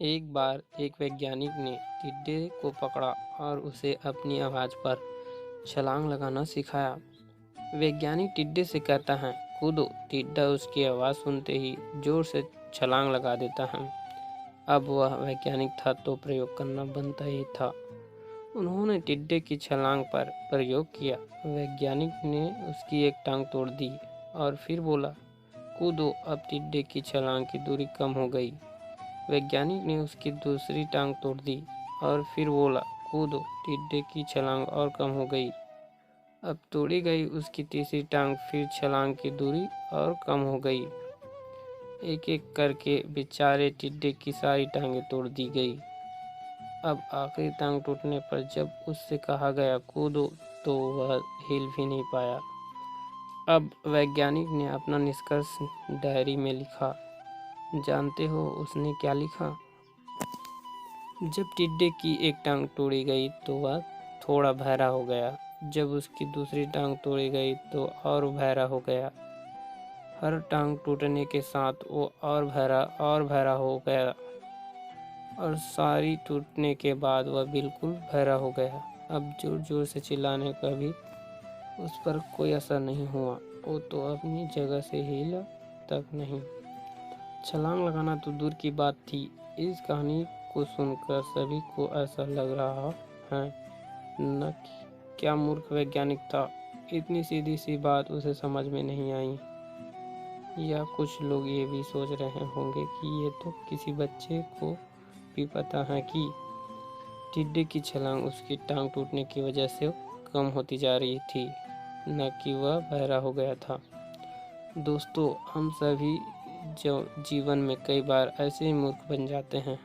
एक बार एक वैज्ञानिक ने टिड्डे को पकड़ा और उसे अपनी आवाज़ पर छलांग लगाना सिखाया। वैज्ञानिक टिड्डे से कहता है, कूदो। टिड्डा उसकी आवाज़ सुनते ही जोर से छलांग लगा देता है। अब वह वैज्ञानिक था तो प्रयोग करना बनता ही था। उन्होंने टिड्डे की छलांग पर प्रयोग किया। वैज्ञानिक ने उसकी एक टांग तोड़ दी और फिर बोला, कूदो। अब टिड्डे की छलांग की दूरी कम हो गई। वैज्ञानिक ने उसकी दूसरी टांग तोड़ दी और फिर बोला, कूदो। टिड्डे की छलांग और कम हो गई। अब तोड़ी गई उसकी तीसरी टांग, फिर छलांग की दूरी और कम हो गई। एक एक करके बेचारे टिड्डे की सारी टांगें तोड़ दी गई। अब आखिरी टांग टूटने पर जब उससे कहा गया कूदो तो वह हिल भी नहीं पाया। अब वैज्ञानिक ने अपना निष्कर्ष डायरी में लिखा। जानते हो उसने क्या लिखा? जब टिड्डे की एक टांग तोड़ी गई तो वह थोड़ा बहरा हो गया। जब उसकी दूसरी टांग तोड़ी गई तो और बहरा हो गया। हर टांग टूटने के साथ वो और बहरा हो गया और सारी टूटने के बाद वह बिल्कुल बहरा हो गया। अब जोर जोर से चिल्लाने का भी उस पर कोई असर नहीं हुआ। वो तो अपनी जगह से हिला तक नहीं। छलांग लगाना तो दूर की बात थी। इस कहानी को सुनकर सभी को ऐसा लग रहा है न कि क्या मूर्ख वैज्ञानिक था। इतनी सीधी सी बात उसे समझ में नहीं आई। या कुछ लोग ये भी सोच रहे होंगे कि ये तो किसी बच्चे को भी पता है कि टिड्डे की छलांग उसकी टांग टूटने की वजह से कम होती जा रही थी, न कि वह बहरा हो गया था। दोस्तों, हम सभी जो जीवन में कई बार ऐसे ही मूर्ख बन जाते हैं।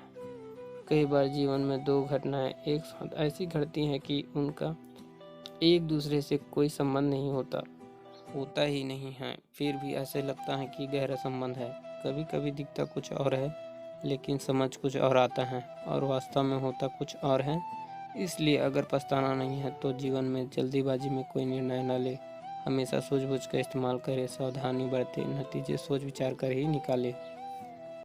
कई बार जीवन में दो घटनाएं एक साथ ऐसी घटती हैं कि उनका एक दूसरे से कोई संबंध नहीं होता ही नहीं है, फिर भी ऐसे लगता है कि गहरा संबंध है। कभी कभी दिखता कुछ और है लेकिन समझ कुछ और आता है और वास्तव में होता कुछ और है। इसलिए अगर पछताना नहीं है तो जीवन में जल्दीबाजी में कोई निर्णय न ले। हमेशा सूझबूझ का इस्तेमाल करें, सावधानी बरतें, नतीजे सोच विचार कर ही निकालें।